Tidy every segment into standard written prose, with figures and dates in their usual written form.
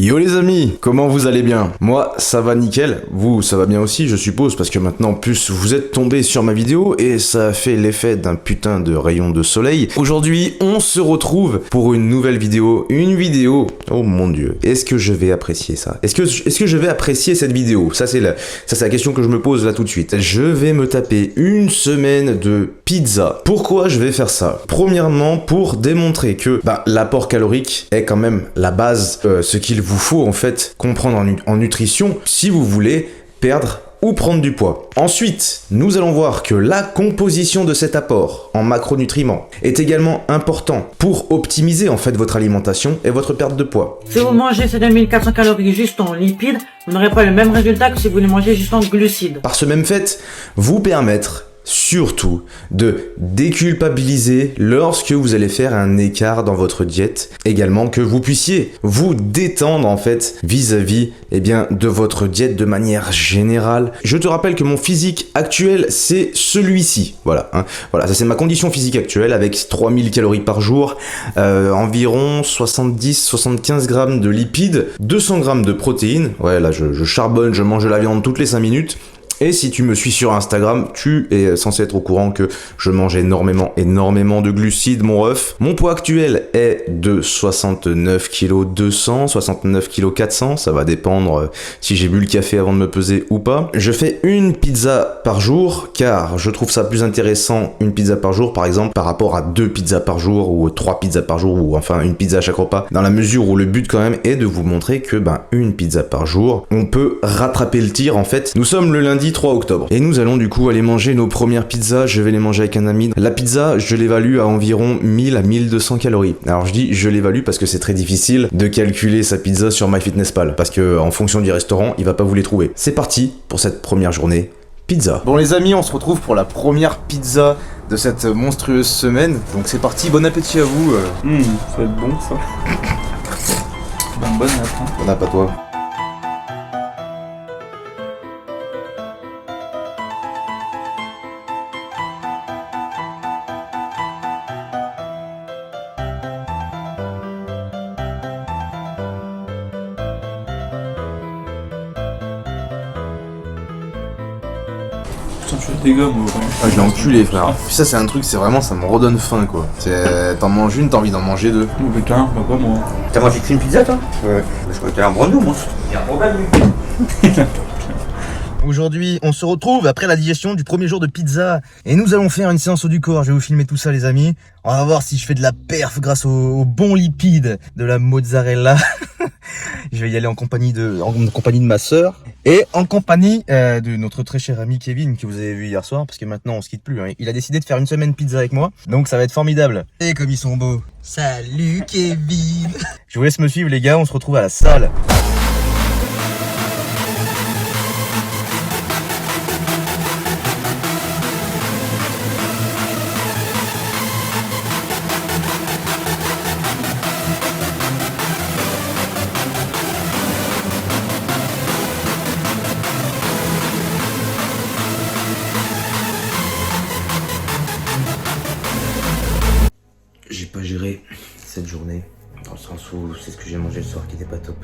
Yo les amis, comment vous allez bien? Moi ça va nickel, vous ça va bien aussi je suppose parce que maintenant en plus vous êtes tombé sur ma vidéo et ça a fait l'effet d'un putain de rayon de soleil. Aujourd'hui on se retrouve pour une nouvelle vidéo, oh mon dieu, est-ce que je vais apprécier ça? Est-ce que je vais apprécier cette vidéo? Ça c'est la question que je me pose là tout de suite. Je vais me taper une semaine de pizza. Pourquoi je vais faire ça? Premièrement pour démontrer que l'apport calorique est quand même la base, ce qu'il vous faut en fait comprendre en nutrition si vous voulez perdre ou prendre du poids. Ensuite, nous allons voir que la composition de cet apport en macronutriments est également important pour optimiser en fait votre alimentation et votre perte de poids. Si vous mangez ces 2400 calories juste en lipides, vous n'aurez pas le même résultat que si vous les mangez juste en glucides. Par ce même fait, vous permettre surtout de déculpabiliser lorsque vous allez faire un écart dans votre diète. Également que vous puissiez vous détendre en fait vis-à-vis de votre diète de manière générale. Je te rappelle que mon physique actuel c'est celui-ci. Voilà, ça c'est ma condition physique actuelle avec 3000 calories par jour, environ 70-75 grammes de lipides, 200 grammes de protéines. Ouais là je charbonne, je mange de la viande toutes les 5 minutes. Et si tu me suis sur Instagram, tu es censé être au courant que je mange énormément de glucides, mon ref. Mon poids actuel est de 69 kg 200, 69 kg 400, ça va dépendre si j'ai bu le café avant de me peser ou pas. Je fais une pizza par jour, car je trouve ça plus intéressant une pizza par jour, par exemple, par rapport à 2 pizzas par jour, ou 3 pizzas par jour, ou enfin une pizza à chaque repas, dans la mesure où le but quand même est de vous montrer que une pizza par jour, on peut rattraper le tir en fait. Nous sommes le lundi 3 octobre. Et nous allons du coup aller manger nos premières pizzas. Je vais les manger avec un ami. La pizza, je l'évalue à environ 1000 à 1200 calories. Alors je dis je l'évalue parce que c'est très difficile de calculer sa pizza sur MyFitnessPal. Parce que en fonction du restaurant, il va pas vous les trouver. C'est parti pour cette première journée pizza. Bon les amis, on se retrouve pour la première pizza de cette monstrueuse semaine. Donc c'est parti, bon appétit à vous. Ça va être bon ça. Bonne app, hein. Bon app à toi. Putain, tu as des gars, moi. Ah, je l'ai enculé, frère. Puis ça, c'est un truc, c'est vraiment, ça me redonne faim, quoi. T'en manges une, t'as envie d'en manger deux. Oh putain, bah pas moi. T'as mangé qu'une pizza toi? Ouais. Je crois que t'as un brando moi. Il y a un problème lui. Aujourd'hui, on se retrouve après la digestion du premier jour de pizza et nous allons faire une séance au du corps. Je vais vous filmer tout ça les amis. On va voir si je fais de la perf grâce aux bons lipides de la mozzarella. Je vais y aller en compagnie de ma sœur et en compagnie de notre très cher ami Kevin que vous avez vu hier soir parce que maintenant on se quitte plus. Hein. Il a décidé de faire une semaine pizza avec moi, donc ça va être formidable. Et comme ils sont beaux. Salut Kevin. Je vous laisse me suivre les gars, on se retrouve à la salle. J'ai pas géré cette journée, dans le sens où c'est ce que j'ai mangé le soir qui était pas top.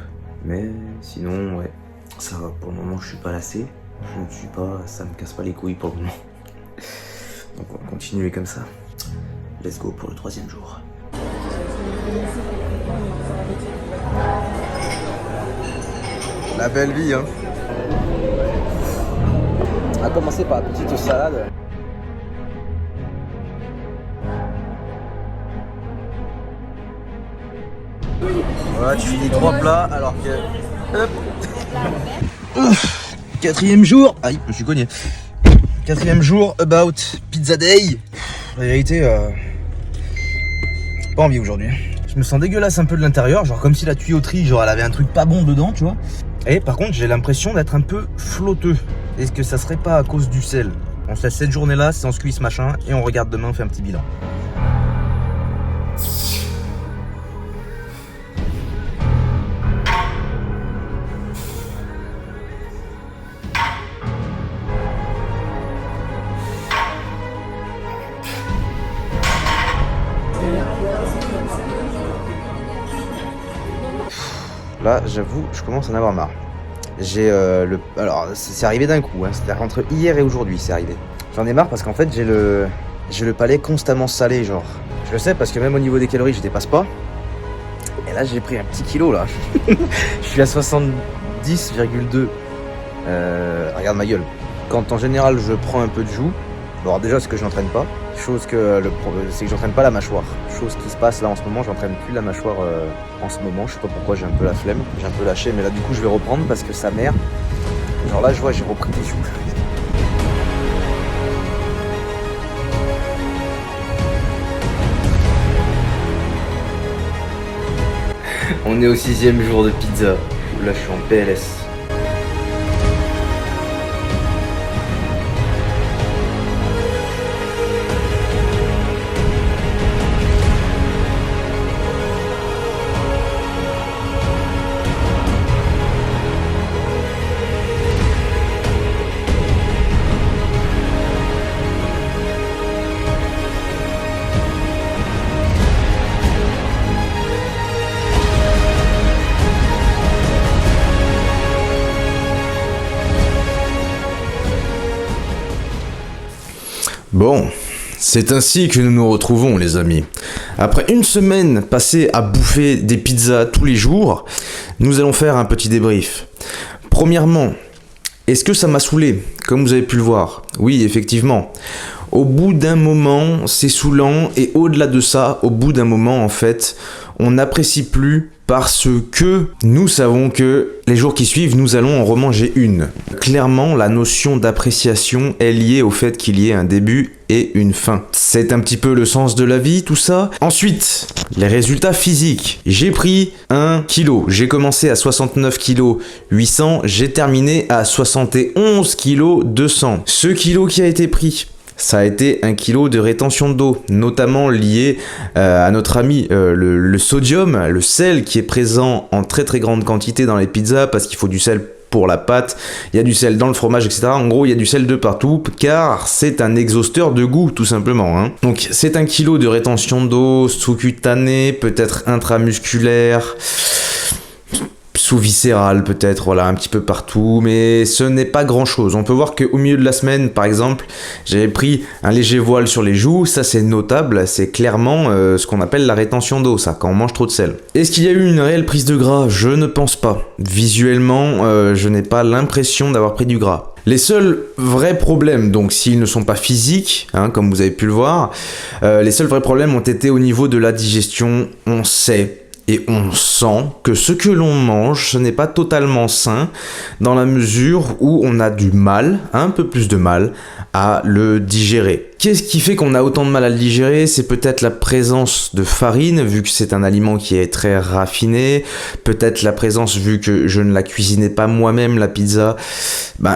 Mais sinon, ouais, ça va. Pour le moment, je suis pas lassé. Je ne suis pas, ça me casse pas les couilles pour le moment. Donc on va continuer comme ça. Let's go pour le 3e jour. La belle vie, hein. On va commencer par la petite salade. Voilà, tu finis 3 plats alors que... Hop. 4e jour. Aïe, je me suis cogné. 4e jour, about pizza day. La vérité, pas envie aujourd'hui. Je me sens dégueulasse un peu de l'intérieur, genre comme si la tuyauterie, genre elle avait un truc pas bon dedans, tu vois. Et par contre, j'ai l'impression d'être un peu flotteux. Est-ce que ça serait pas à cause du sel? On se laisse cette journée-là, c'est on se cuisse machin, et on regarde demain, on fait un petit bilan. là, j'avoue, je commence à en avoir marre. J'ai Alors, c'est arrivé d'un coup, hein. C'est-à-dire entre hier et aujourd'hui, c'est arrivé. J'en ai marre parce qu'en fait, j'ai le palais constamment salé, genre. Je le sais parce que même au niveau des calories, je dépasse pas. Et là, j'ai pris un petit kilo, là. Je suis à 70,2. Regarde ma gueule. Quand en général, je prends un peu de joue, bon, alors déjà, c'est que je n'entraîne pas. C'est que j'entraîne pas la mâchoire. Chose qui se passe là en ce moment, j'entraîne plus la mâchoire en ce moment. Je sais pas pourquoi, j'ai un peu la flemme, j'ai un peu lâché, mais là du coup je vais reprendre parce que sa mère. Genre là je vois, j'ai repris des joues. On est au 6e jour de pizza. Là je suis en PLS. Bon, c'est ainsi que nous nous retrouvons les amis. Après une semaine passée à bouffer des pizzas tous les jours, nous allons faire un petit débrief. Premièrement, est-ce que ça m'a saoulé, comme vous avez pu le voir? Oui, effectivement. Au bout d'un moment, c'est saoulant et au-delà de ça, au bout d'un moment en fait, on n'apprécie plus parce que nous savons que les jours qui suivent, nous allons en remanger une. Clairement, la notion d'appréciation est liée au fait qu'il y ait un début et une fin. C'est un petit peu le sens de la vie, tout ça. Ensuite, les résultats physiques. J'ai pris 1 kg. J'ai commencé à 69 kg 800. J'ai terminé à 71 kg 200. Ce kilo qui a été pris, ça a été 1 kg de rétention d'eau, notamment lié à notre ami le sodium, le sel qui est présent en très très grande quantité dans les pizzas parce qu'il faut du sel pour la pâte, il y a du sel dans le fromage, etc. En gros, il y a du sel de partout car c'est un exhausteur de goût tout simplement. Hein. Donc c'est 1 kg de rétention d'eau sous-cutanée, peut-être intramusculaire, sous-viscéral peut-être, voilà, un petit peu partout, mais ce n'est pas grand-chose. On peut voir qu'au milieu de la semaine, par exemple, j'avais pris un léger voile sur les joues, ça c'est notable, c'est clairement ce qu'on appelle la rétention d'eau, ça, quand on mange trop de sel. Est-ce qu'il y a eu une réelle prise de gras? Je ne pense pas. Visuellement, je n'ai pas l'impression d'avoir pris du gras. Les seuls vrais problèmes, donc s'ils ne sont pas physiques, hein, comme vous avez pu le voir, les seuls vrais problèmes ont été au niveau de la digestion. On sait et on sent que ce que l'on mange, ce n'est pas totalement sain dans la mesure où on a du mal, un peu plus de mal, à le digérer. Qu'est-ce qui fait qu'on a autant de mal à le digérer? C'est peut-être la présence de farine, vu que c'est un aliment qui est très raffiné. Peut-être la présence, vu que je ne la cuisinais pas moi-même, la pizza,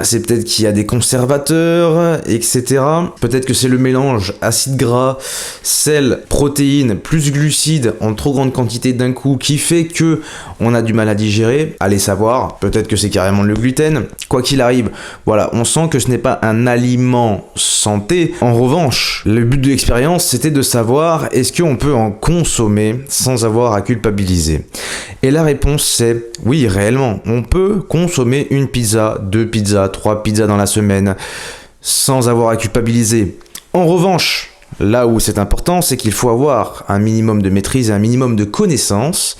c'est peut-être qu'il y a des conservateurs, etc. Peut-être que c'est le mélange acide gras, sel, protéines, plus glucides en trop grande quantité d'un coup qui fait que on a du mal à digérer. Allez savoir, peut-être que c'est carrément le gluten. Quoi qu'il arrive, voilà, on sent que ce n'est pas un aliment santé. En revanche, le but de l'expérience, c'était de savoir est-ce qu'on peut en consommer sans avoir à culpabiliser. Et la réponse c'est oui, réellement, on peut consommer une pizza, 2 pizzas, 3 pizzas dans la semaine sans avoir à culpabiliser. En revanche, là où c'est important, c'est qu'il faut avoir un minimum de maîtrise et un minimum de connaissances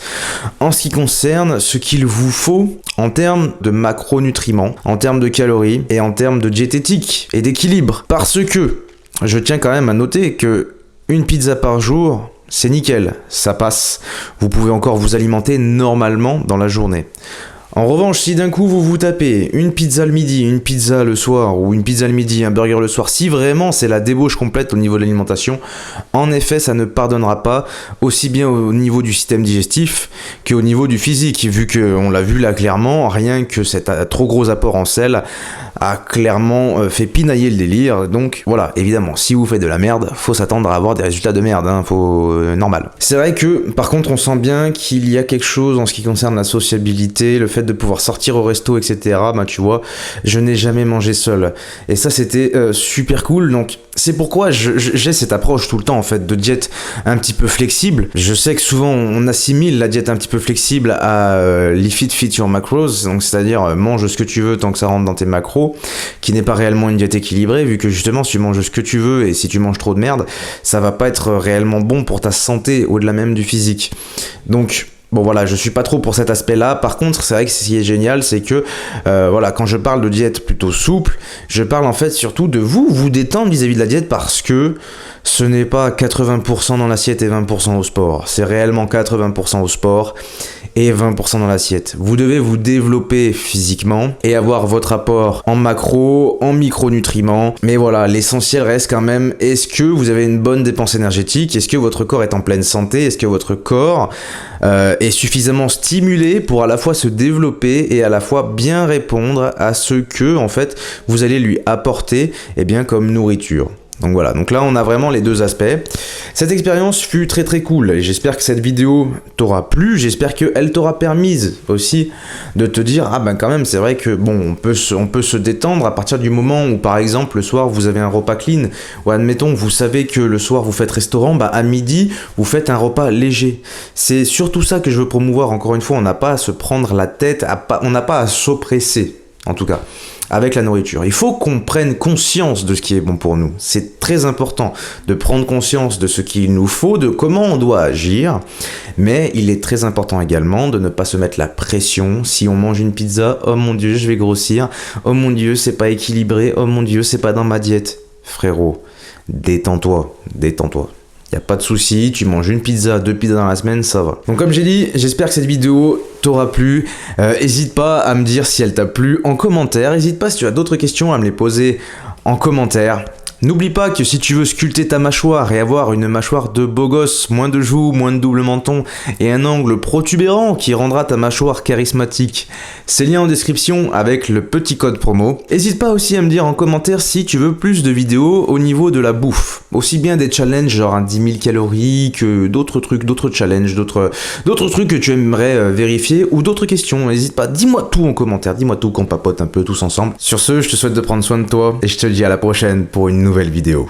en ce qui concerne ce qu'il vous faut en termes de macronutriments, en termes de calories et en termes de diététique et d'équilibre. Parce que je tiens quand même à noter que une pizza par jour, c'est nickel, ça passe. Vous pouvez encore vous alimenter normalement dans la journée. En revanche, si d'un coup vous vous tapez une pizza le midi, une pizza le soir, ou une pizza le midi, un burger le soir, si vraiment c'est la débauche complète au niveau de l'alimentation, en effet ça ne pardonnera pas, aussi bien au niveau du système digestif qu'au niveau du physique, vu qu'on l'a vu là clairement, rien que cet trop gros apport en sel a clairement fait pinailler le délire. Donc voilà, évidemment, si vous faites de la merde, faut s'attendre à avoir des résultats de merde, hein, normal. C'est vrai que par contre on sent bien qu'il y a quelque chose en ce qui concerne la sociabilité, le fait fait de pouvoir sortir au resto, etc., bah tu vois, je n'ai jamais mangé seul. Et ça, c'était super cool. Donc, c'est pourquoi j'ai cette approche tout le temps, en fait, de diète un petit peu flexible. Je sais que souvent, on assimile la diète un petit peu flexible à l'Ifit Fit Your Macros, donc c'est-à-dire mange ce que tu veux tant que ça rentre dans tes macros, qui n'est pas réellement une diète équilibrée, vu que justement, si tu manges ce que tu veux et si tu manges trop de merde, ça va pas être réellement bon pour ta santé, au-delà même du physique. Donc, bon voilà, je suis pas trop pour cet aspect-là. Par contre, c'est vrai que ce qui est génial, c'est que voilà, quand je parle de diète plutôt souple, je parle en fait surtout de vous détendre vis-à-vis de la diète, parce que ce n'est pas 80% dans l'assiette et 20% au sport. C'est réellement 80% au sport et 20% dans l'assiette. Vous devez vous développer physiquement et avoir votre apport en macro, en micronutriments. Mais voilà, l'essentiel reste quand même, est-ce que vous avez une bonne dépense énergétique? Est-ce que votre corps est en pleine santé? Est-ce que votre corps est suffisamment stimulé pour à la fois se développer et à la fois bien répondre à ce que, en fait, vous allez lui apporter, eh bien, comme nourriture. Donc voilà, donc là on a vraiment les deux aspects. Cette expérience fut très très cool et j'espère que cette vidéo t'aura plu, j'espère qu'elle t'aura permise aussi de te dire ah ben quand même c'est vrai que bon on peut se détendre à partir du moment où par exemple le soir vous avez un repas clean, ou admettons vous savez que le soir vous faites restaurant, bah à midi vous faites un repas léger. C'est surtout ça que je veux promouvoir, encore une fois, on n'a pas à se prendre la tête, on n'a pas à s'oppresser en tout cas avec la nourriture. Il faut qu'on prenne conscience de ce qui est bon pour nous. C'est très important de prendre conscience de ce qu'il nous faut, de comment on doit agir, mais il est très important également de ne pas se mettre la pression. Si on mange une pizza, oh mon Dieu, je vais grossir, oh mon Dieu, c'est pas équilibré, oh mon Dieu, c'est pas dans ma diète. Frérot, détends-toi, détends-toi. Y a pas de souci, tu manges une pizza, 2 pizzas dans la semaine, ça va. Donc comme j'ai dit, j'espère que cette vidéo t'aura plu. Hésite pas à me dire si elle t'a plu en commentaire. Hésite pas si tu as d'autres questions à me les poser en commentaire. N'oublie pas que si tu veux sculpter ta mâchoire et avoir une mâchoire de beau gosse, moins de joues, moins de double menton et un angle protubérant qui rendra ta mâchoire charismatique, c'est lien en description avec le petit code promo. N'hésite pas aussi à me dire en commentaire si tu veux plus de vidéos au niveau de la bouffe. Aussi bien des challenges genre 10 000 calories que d'autres trucs, d'autres challenges, d'autres trucs que tu aimerais vérifier ou d'autres questions. N'hésite pas, dis-moi tout en commentaire, dis-moi tout qu'on papote un peu tous ensemble. Sur ce, je te souhaite de prendre soin de toi et je te dis à la prochaine pour une nouvelle vidéo.